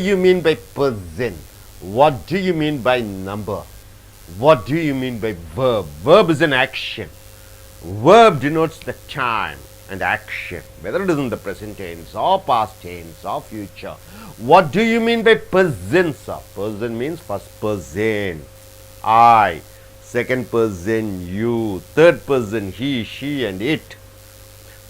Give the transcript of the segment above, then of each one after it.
you mean by person? What do you mean by number? What do you mean by verb? Verb is an action. Verb denotes the time and action, whether it is in the present tense or past tense or future. What do you mean by person, sir? Person means first person, I, second person, you, third person, he, she, and it.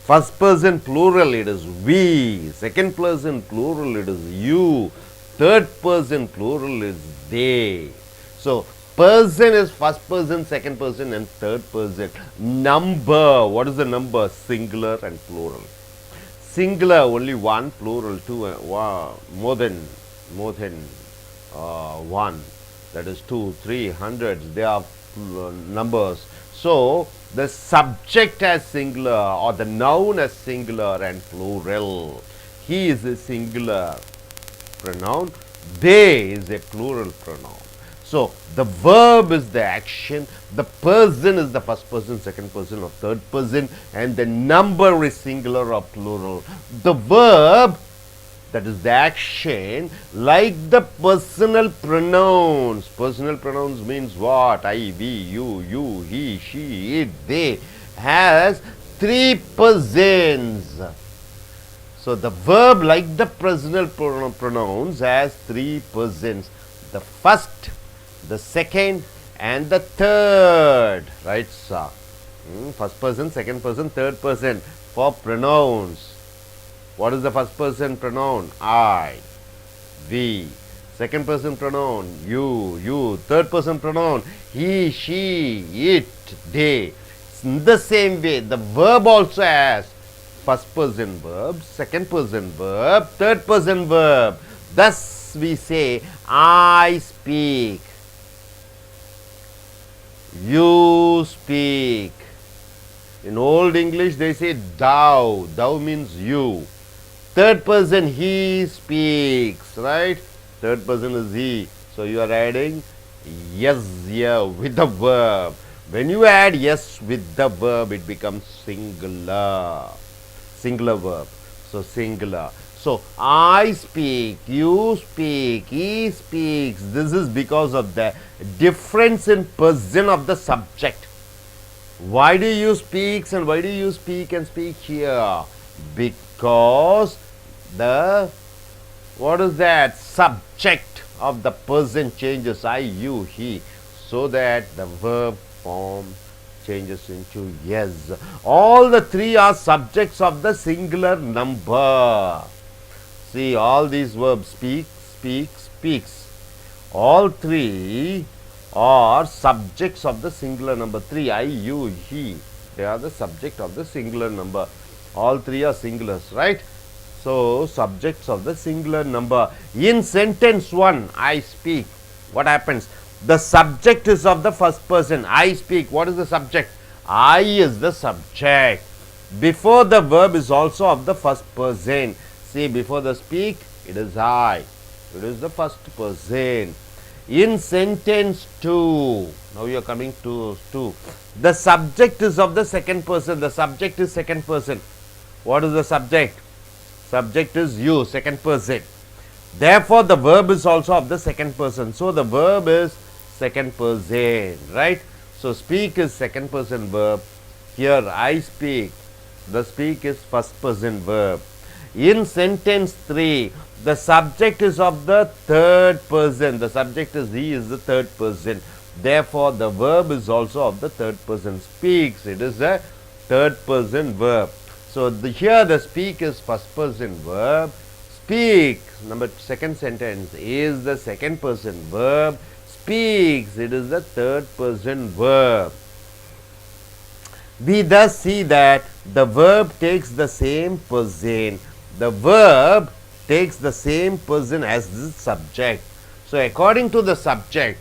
First person plural, it is we. Second person plural, it is you. Third person plural is they. So, person is first person, second person, and third person. Number, what is the number? Singular and plural. Singular, only one, plural, two, more than one. That is two, three, hundreds. They are numbers. So, the subject as singular or the noun as singular and plural. He is a singular pronoun. They is a plural pronoun. So, the verb is the action, the person is the first person, second person or third person, and the number is singular or plural. The verb, that is the action, like the personal pronouns. Personal pronouns means what? I, we, you, he, she, it, they, has three persons. So, the verb, like the personal pronouns, has three persons. The first, the second, and the third. Right, sir? First person, second person, third person for pronouns. What is the first person pronoun? I, we. Second person pronoun, you. Third person pronoun, he, she, it, they. In the same way, the verb also has first person verb, second person verb, third person verb. Thus we say, I speak, you speak. In Old English they say thou. Thou means you. Third person, he speaks, right? Third person is he. So you are adding yes here with the verb. When you add yes with the verb, it becomes singular. Singular verb. So singular. So I speak, you speak, he speaks. This is because of the difference in person of the subject. Why do you speaks and why do you speak and speak here? Because the, what is that? Subject of the person changes, I, you, he, so that the verb form changes into yes. All the three are subjects of the singular number. See, all these verbs speak, speak, speaks. All three are subjects of the singular number. Three, I, you, he. They are the subject of the singular number. All three are singulars, right? So, subjects of the singular number. In sentence 1, I speak. What happens? The subject is of the first person. I speak. What is the subject? I is the subject. Before the verb is also of the first person. See, before the speak, it is I. It is the first person. In sentence 2, now you are coming to 2. The subject is of the second person. The subject is second person. What is the subject? Subject is you, second person. Therefore, the verb is also of the second person. So, the verb is second person, right? So, speak is second person verb. Here, I speak. The speak is first person verb. In sentence 3, the subject is of the third person. The subject is he is the third person. Therefore, the verb is also of the third person. Speaks, it is a third person verb. So, here the speak is first person verb. Speak, second sentence, is the second person verb. Speaks, it is the third person verb. We thus see that the verb takes the same person. The verb takes the same person as the subject. So, according to the subject,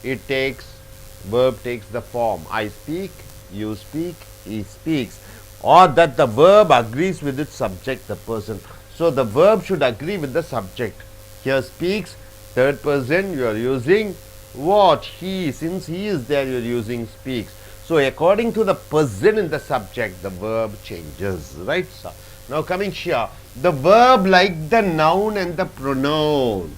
verb takes the form I speak, you speak, he speaks, or that the verb agrees with its subject, the person. So, the verb should agree with the subject. Here speaks, third person, you are using what? He. Since he is there, you are using speaks. So, according to the person in the subject, the verb changes, right? Now coming here, the verb like the noun and the pronoun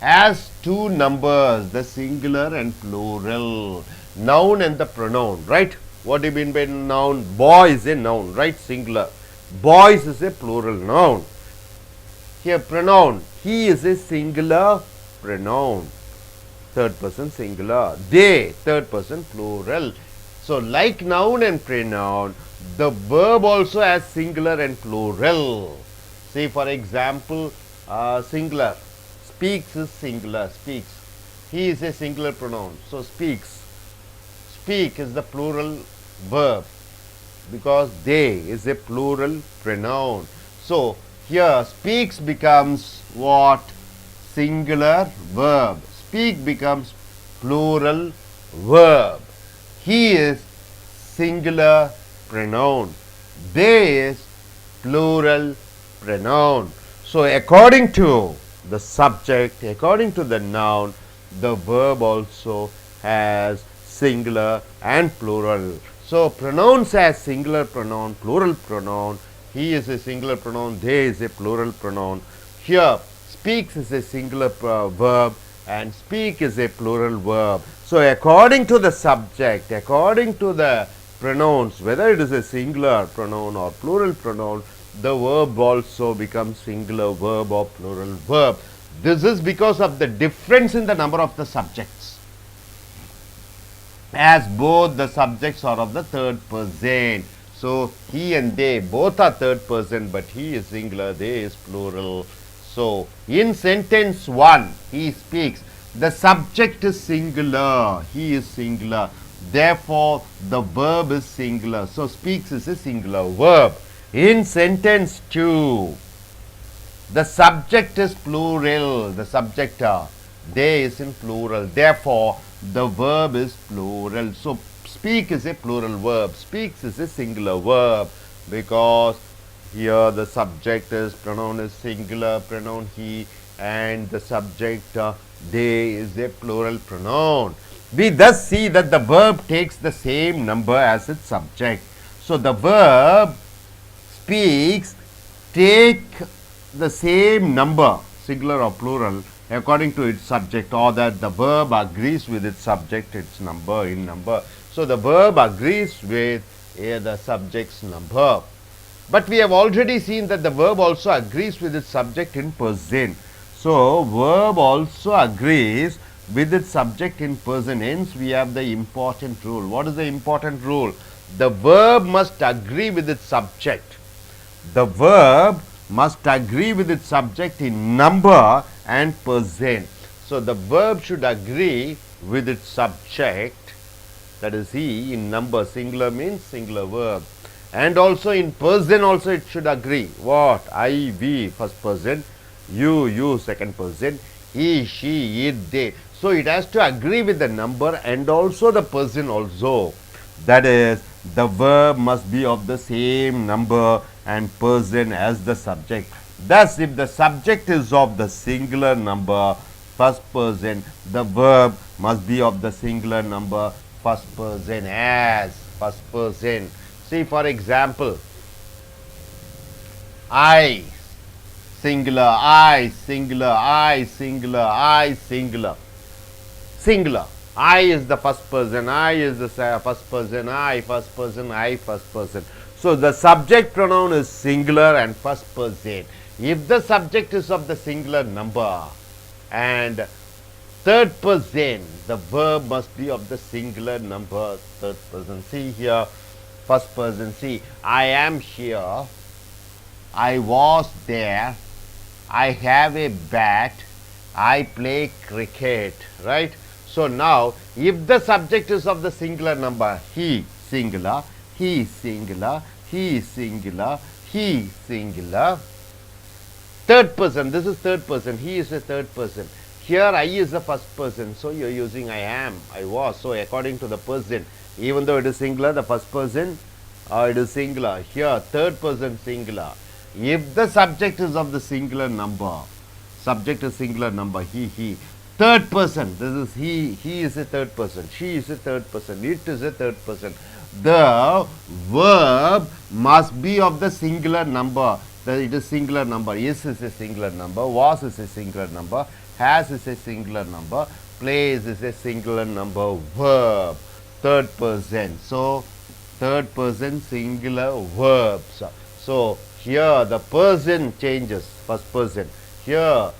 has two numbers, the singular and plural. Noun and the pronoun, right? What do you mean by noun? Boy is a noun, right? Singular. Boys is a plural noun. Here pronoun, he is a singular pronoun, third person singular. They, third person plural. So like noun and pronoun, the verb also has singular and plural. See for example, singular, speaks is singular, speaks. He is a singular pronoun, so speaks. Speak is the plural verb because they is a plural pronoun. So here speaks becomes what? Singular verb. Speak becomes plural verb. He is singular pronoun. They is plural pronoun. So according to the subject, according to the noun, the verb also has singular and plural. So pronouns has singular pronoun, plural pronoun. He is a singular pronoun, they is a plural pronoun. Here speaks is a singular verb and speak is a plural verb. So according to the subject, according to the pronouns, whether it is a singular pronoun or plural pronoun, the verb also becomes singular verb or plural verb. This is because of the difference in the number of the subjects, as both the subjects are of the third person. So he and they both are third person, but he is singular, they is plural. So in sentence 1, he speaks, the subject is singular, he is singular, therefore the verb is singular. So speaks is a singular verb. In sentence 2, the subject is plural, the subject they is in plural, therefore the verb is plural. So speak is a plural verb, speaks is a singular verb because here the subject is pronoun is singular pronoun he, and the subject they is a plural pronoun. We thus see that the verb takes the same number as its subject. So the verb speaks take the same number, singular or plural, according to its subject, or that the verb agrees with its subject, its number in number. So the verb agrees with the subject's number. But we have already seen that the verb also agrees with its subject in person. So verb also agrees with its subject in person. Hence we have the important rule. What is the important rule? The verb must agree with its subject. The verb must agree with its subject in number and person. So the verb should agree with its subject, that is he, in number. Singular means singular verb, and also in person also it should agree. What? I, we, first person, you, second person, he, she, it, they. So it has to agree with the number and also the person also. That is, the verb must be of the same number and person as the subject. Thus, if the subject is of the singular number, first person, the verb must be of the singular number, first person as first person. See for example, I, singular, I, singular, I, singular, I, singular. Singular. I is the first person, I is the first person, I, first person, I, first person. So the subject pronoun is singular and first person. If the subject is of the singular number and third person, the verb must be of the singular number, third person. See here, first person, see, I am here, I was there, I have a bat, I play cricket, right? So now, if the subject is of the singular number, he, singular, he, singular, he, singular, he, singular, third person, this is third person, he is a third person. Here I is the first person, so you are using I am, I was. So according to the person, even though it is singular, the first person, it is singular. Here third person singular. If the subject is of the singular number, subject is singular number, he. Third person, this is he is a third person, she is a third person, it is a third person. the verb must be of the singular number. It is singular number. Is a singular number. Was is a singular number. Has is a singular number. Plays is a singular number verb. Third person. So, third person singular verbs. So, here the person changes. First person. Here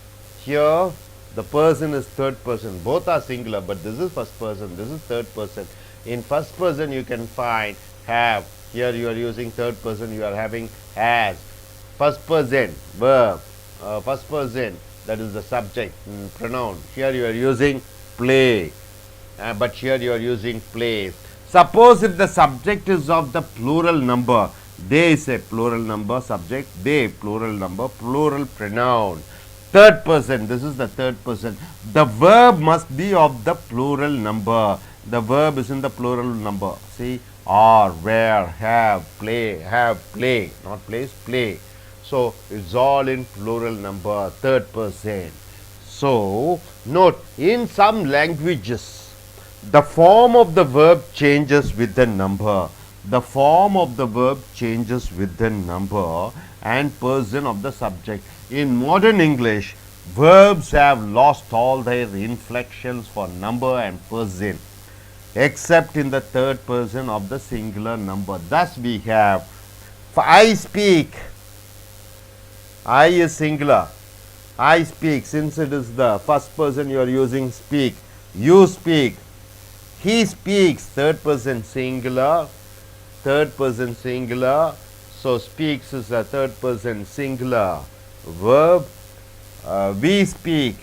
the person is third person. Both are singular, but this is first person, this is third person. In first person you can find have. Here you are using third person, you are having has. First person verb, first person, that is the subject, pronoun. Here you are using play, but here you are using plays. Suppose if the subject is of the plural number, they is a plural number subject, they plural number, plural pronoun. Third person, this is the third person. The verb must be of the plural number. The verb is in the plural number. See, are, where, have, play, not plays, play. So, it's all in plural number, third person. So, note, in some languages, the form of the verb changes with the number. The form of the verb changes with the number and person of the subject. In modern English, verbs have lost all their inflections for number and person, except in the third person of the singular number. Thus, we have I speak. I is singular. I speak. Since it is the first person, you are using speak. You speak. He speaks. Third person singular. Third person singular. So, speaks is a third person singular verb. We speak.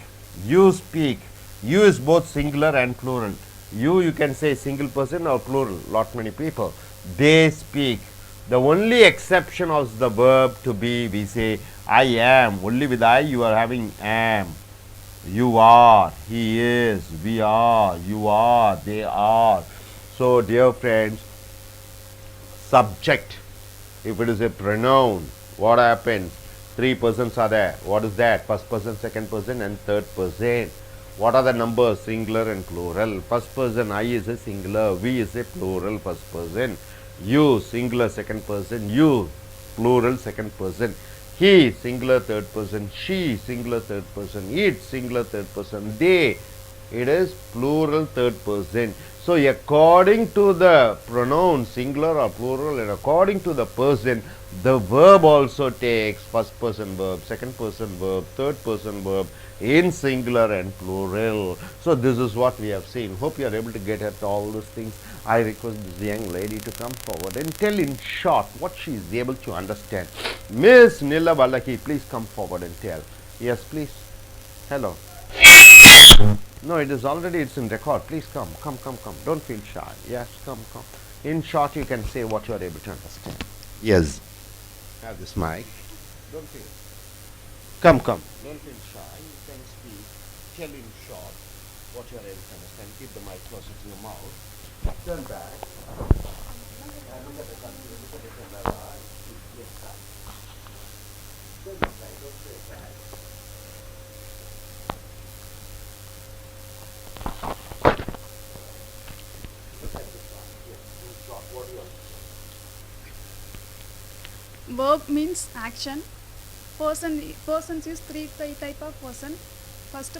You speak. You is both singular and plural. You can say single person or plural, lot many people. They speak. The only exception of the verb to be, we say I am. Only with I you are having am. You are, he is, we are, you are, they are. So, dear friends, subject, if it is a pronoun, what happens? Three persons are there. What is that? First person, second person and third person. What are the numbers? Singular and plural. First person, I is a singular, we is a plural first person. You, singular second person, you, plural second person. He, singular third person, she, singular third person, it, singular third person, they, it is plural third person. So, according to the pronoun singular or plural and according to the person, the verb also takes first person verb, second person verb, third person verb in singular and plural. So, this is what we have seen. Hope you are able to get at all these things. I request this young lady to come forward and tell in short what she is able to understand. Miss Nila Valaki, please come forward and tell. Yes, please. Hello. No, it is already, it's in record. Please come. Don't feel shy. Yes, come. In short, you can say what you are able to understand. Yes. Have this mic. Don't feel. Come. Don't feel shy. You can speak. Tell in short what you are able to understand. Keep the mic closer to your mouth. Turn back. And look at the country. Look at the camera. Yes, sir. Don't be shy. Don't say that. Look at this one. Yes. In short, what do you understand? Verb means action. Persons is three type of person. First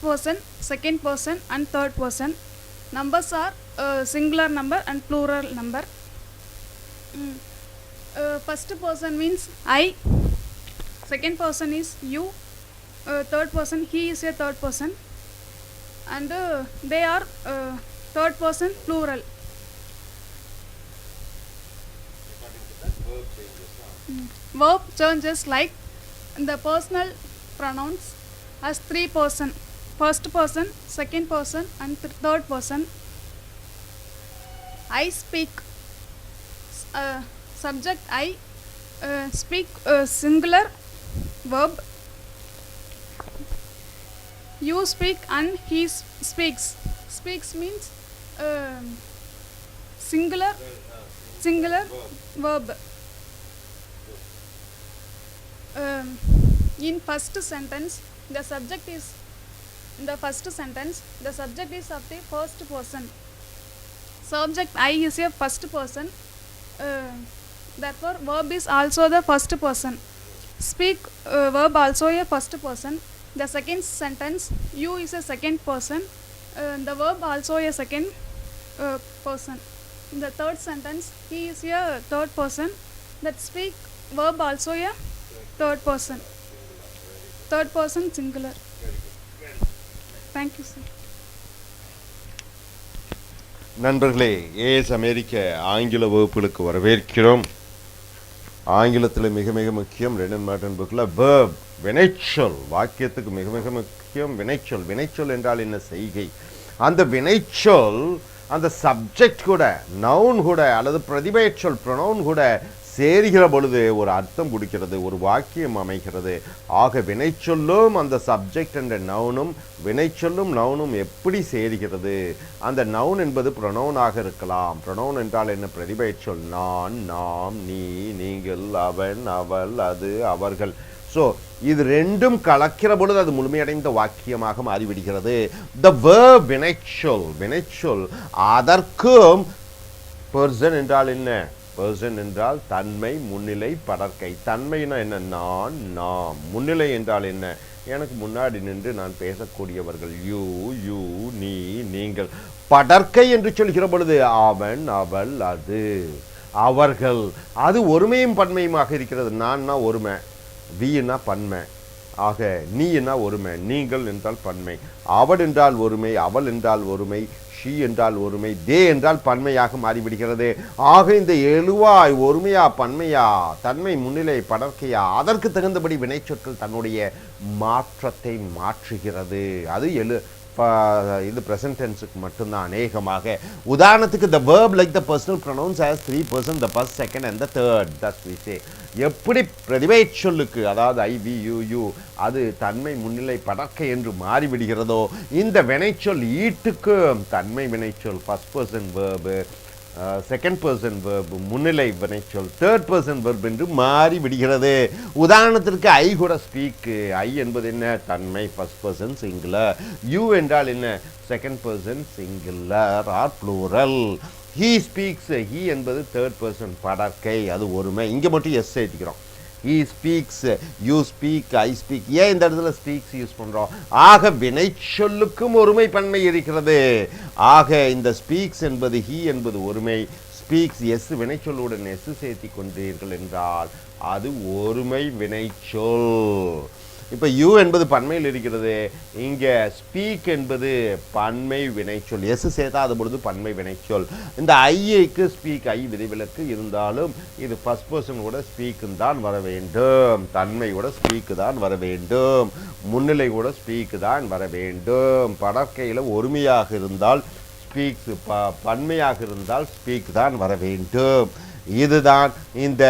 person, second person and third person. Numbers are singular number and plural number. First person means I. Second person is you. Third person, he is a third person. And they are third person plural. Verb changes like the personal pronouns as three person, first person, second person and third person. I speak, subject I, speak singular verb. You speak and he speaks. Speaks means singular verb. In first sentence, the subject is of the first person. subject I is a first person. Therefore, verb is also the first person. Speak verb also a first person. The second sentence you is a second person. The verb also a second person. In the third sentence he is a third person. That speak verb also a third person. Third person singular. Thank you, sir. நண்பர்களே, as அமெரிக்க ஆங்கில வகுப்புகளுக்கு வரவேற்கிறோம். ஆங்கிலத்தில் மிக மிக முக்கியம் ரெடன் modern புக்கில் verb, வினைச்சொல். வாக்கியத்துக்கு மிக மிக முக்கியம் வினைச்சொல். வினைச்சொல் என்றால் என்ன? செய்கை. அந்த வினைச்சொல் அந்த சப்ஜெக்ட் கூட, நவுன் கூட, அல்லது பிரதிபெயர்ச்சொல் ப்ரொனவுன் கூட சேர்கிற பொழுது ஒரு அர்த்தம் கொடுக்கிறது, ஒரு வாக்கியம் அமைகிறது. ஆக வினைச்சொல்லும் அந்த சப்ஜெக்ட் என்ற நவுனும், வினைச்சொல்லும் நவுனும் எப்படி சேர்கிறது? அந்த நவுன் என்பது ப்ரொனவுனாக இருக்கலாம். ப்ரொனவுன் என்றால் என்ன? பிரதிபெயர்ச்சொல். நான், நாம், நீ, நீங்கள், அவன், அவள், அது, அவர்கள். ஸோ இது ரெண்டும் கலக்கிற பொழுது அது முழுமையடைந்த வாக்கியமாக மாறிவிடுகிறது. த verb, வினைச்சொல். வினைச்சொல் அதற்கும் பர்சன் என்றால் என்ன? பர்சன் என்றால் தன்மை, முன்னிலை, படர்க்கை. தன்மைனா என்ன? நான், நாம். முன்னிலை என்றால் என்ன? எனக்கு முன்னாடி நின்று நான் பேசக்கூடியவர்கள். யூ, யூ, நீ, நீங்கள். படர்க்கை என்று சொல்கிற பொழுது அவன், அவள், அது, அவர்கள். அது ஒருமையும் பன்மையுமாக இருக்கிறது. நான்னா ஒருமை, வீனா பன்மை. ஆக நீனா ஒருமை, நீங்கள் என்றால் பன்மை, அவள் என்றால் ஒருமை, அவள் என்றால் ஒருமை, ஷீ என்றால் ஒருமை, தே என்றால் பன்மையாக மாறிவிடுகிறது. ஆக இந்த எழுவாய் ஒருமையா பன்மையா, தன்மை, முன்னிலை, படர்க்கையா, அதற்கு தகுந்தபடி வினைச்சொற்கள் தன்னுடைய மாற்றத்தை மாற்றுகிறது. அது இது ப்ரெசன்ட் டென்ஸுக்கு மட்டும்தான் அநேகமாக. உதாரணத்துக்கு the verb like the personal pronouns has 3 persons, the first, second and the third. Thus we say. எப்படி பிரதிபெயர்ச் சொல்லுக்கு, அதாவது ஐ, வி, யூ, யூ, அது தன்மை, முன்னிலை, படர்க்கை என்று மாறிவிடுகிறதோ, இந்த வினைச்சொல் ஈட்டுக்கு தன்மை வினைச்சொல் first person verb, second person verb, முன்னிலை வினைச்சொல் தேர்ட் பர்சன் verb என்று மாறி விடுகிறது. உதாரணத்திற்கு ஐ கூட ஸ்பீக். ஐ என்பது என்ன? தன்மை, ஃபர்ஸ்ட் பர்சன் சிங்குலர். யூ என்றால் என்ன? Second person singular or plural. He speaks. He என்பது தேர்ட் பர்சன் படர்க்கை, அது ஒருமை. இங்கே மட்டும் எஸ் ஏற்றிக்கிறோம். he speaks, you speak, I speak. ஏன் இந்த இடத்துல ஸ்பீக்ஸ் யூஸ் பண்ணுறோம்? ஆக வினைச்சொல்லுக்கும் ஒருமை பன்மை இருக்கிறது. ஆக இந்த ஸ்பீக்ஸ் என்பது he என்பது ஒருமை, ஸ்பீக்ஸ் எஸ் வினைச்சொல்லுடன் எஸ் சேர்த்தி கொண்டீர்கள் என்றால் அது ஒருமை வினைச்சொல். இப்போ யூ என்பது பன்மையில் இருக்கிறது, இங்கே ஸ்பீக் என்பது பன்மை வினைச்சொல். எஸ் சேர்த்தாத பொழுது பன்மை வினைச்சொல். இந்த ஐக்கு ஸ்பீக், ஐ விதிவிலக்கு இருந்தாலும் இது ஃபர்ஸ்ட் பர்சன் கூட ஸ்பீக்கு தான் வர வேண்டும், தன்மை கூட ஸ்பீக்கு தான் வர வேண்டும், முன்னிலை கூட ஸ்பீக்கு தான் வர வேண்டும். படற்கையில் ஒருமையாக இருந்தால் ஸ்பீக்ஸ், பன்மையாக இருந்தால் ஸ்பீக் தான் வர வேண்டும். இதுதான் இந்த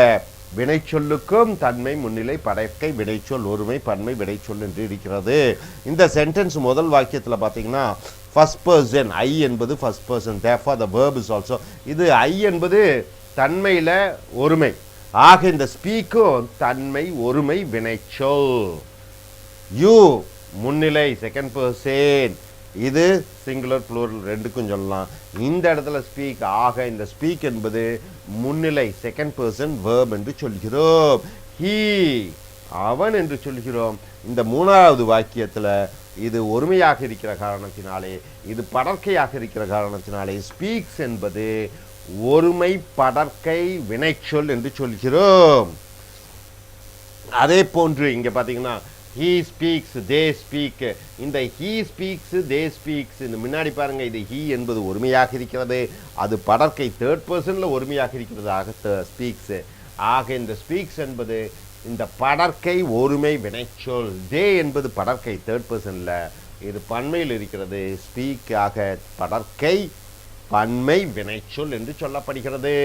வினைச்சொல்லுக்கும் தன்மை, முன்னிலை, படற்கை, வினைச்சொல், ஒருமை, பன்மை, வினைச்சொல் என்று இருக்கிறது. இந்த சென்டென்ஸ் முதல் வாக்கியத்தில் பார்த்தீங்கன்னா ஃபர்ஸ்ட் பர்சன், ஐ என்பது first person, therefore the verb is also. இது ஐ என்பது தன்மையில் ஒருமை. ஆக இந்த ஸ்பீக்கும் தன்மை, ஒருமை, வினைச்சொல். யூ முன்னிலை, செகண்ட் பர்சன், இது சிங்குலர் ப்ளூரல் ரெண்டுக்கும் சொல்லலாம். இந்த இடத்துல ஸ்பீக். ஆக இந்த ஸ்பீக் என்பது முன்னிலை, செகண்ட் பர்சன் verb என்று சொல்கிறோம். ஹீ அவன் என்று சொல்கிறோம். இந்த மூணாவது வாக்கியத்தில் இது ஒருமையாக இருக்கிற காரணத்தினாலே, இது படற்கையாக இருக்கிற காரணத்தினாலே ஸ்பீக்ஸ் என்பது ஒருமை படற்கை வினைச்சொல் என்று சொல்கிறோம். அதே போன்று இங்கே பார்த்தீங்கன்னா he speaks, they speak. இந்த he speaks, they speaks இந்த முன்னாடி பாருங்க, இது he என்பது ஒருமையாக இருக்கிறது, அது படற்கை தேர்ட் பர்சனில் ஒருமையாக இருக்கிறது. ஆக ஸ்பீக்ஸ். ஆக இந்த ஸ்பீக்ஸ் என்பது இந்த படற்கை ஒருமை வினைச்சொல். தே என்பது படற்கை தேர்ட் பர்சனில், இது பன்மையில் இருக்கிறது. ஸ்பீக் ஆக படற்கை பன்மை வினைச்சொல் என்று சொல்லப்படுகிறது.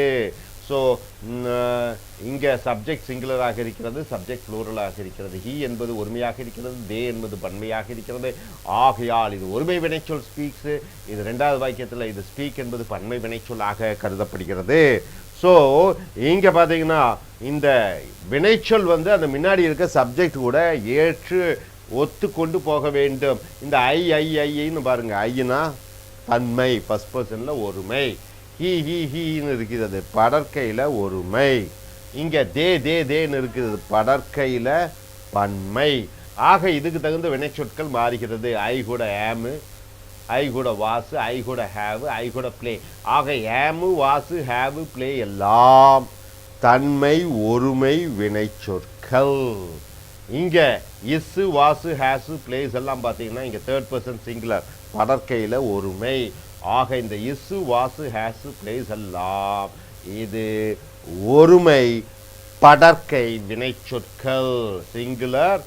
ஸோ இங்கே சப்ஜெக்ட் சிங்குலராக இருக்கிறது, சப்ஜெக்ட் ப்ளூரலாக இருக்கிறது. ஹீ என்பது ஒருமையாக இருக்கிறது, தே என்பது பன்மையாக இருக்கிறது. ஆகையால் இது ஒருமை வினைச்சொல் ஸ்பீக்ஸு. இது ரெண்டாவது வாக்கியத்தில் இது ஸ்பீக் என்பது பன்மை வினைச்சொல்லாக கருதப்படுகிறது. ஸோ இங்கே பார்த்தீங்கன்னா இந்த வினைச்சொல் வந்து அந்த முன்னாடி இருக்க சப்ஜெக்ட் கூட ஏற்று ஒத்து கொண்டு போக வேண்டும். இந்த ஐன்னு பாருங்கள், ஐனா தன்மை ஃபர்ஸ்ட் பர்சனில் ஒருமை, ஹீன்னு இருக்கிறது படற்கையில் ஒருமை. இங்கே தேன்னு இருக்கிறது படற்கையில் பன்மை. ஆக இதுக்கு தகுந்த வினைச்சொற்கள் மாறுகிறது. ஐ கூட ஆமு, ஐ கூட வாசு, ஐ கூட ஹேவு, ஐ கூட பிளே. ஆக ஏமு வாசு ஹேவு பிளே எல்லாம் தன்மை ஒருமை வினைச்சொற்கள். இங்கே இஸ்ஸு வாசு ஹேஸு பிளேஸ் எல்லாம் பார்த்தீங்கன்னா இங்கே தேர்ட் பர்சன் சிங்குலர் படற்கையில் ஒருமை. ஆக இந்த இஸ்ஸு வாசு ஹேஸு பிளேஸ் எல்லாம் இது ஒருமை படற்கை வினைச்சொற்கள், singular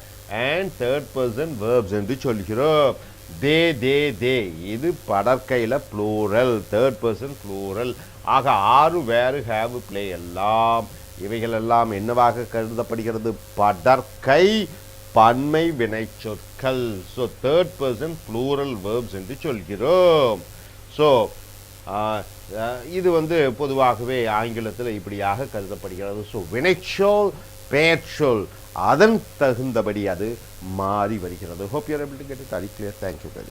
and third person verbs என்று சொல்கிறோம். தே இது படற்கையில் ப்ளூரல், தேர்ட் பர்சன் ப்ளூரல். ஆக ஆறு வேறு ஹேவு பிளே எல்லாம் இவைகளெல்லாம் என்னவாக கருதப்படுகிறது? படற்கை பன்மை வினைச்சொற்கள். So third person plural verbs என்று சொல்கிறோம். ஸோ இது பொதுவாகவே ஆங்கிலத்தில் இப்படியாக கருதப்படுகிறது. ஸோ வினைச்சொல் பெயர்ச்சொல் அதன் தகுந்தபடி அது மாறி வருகிறது. Hope you are able to get it very clear. Thank you.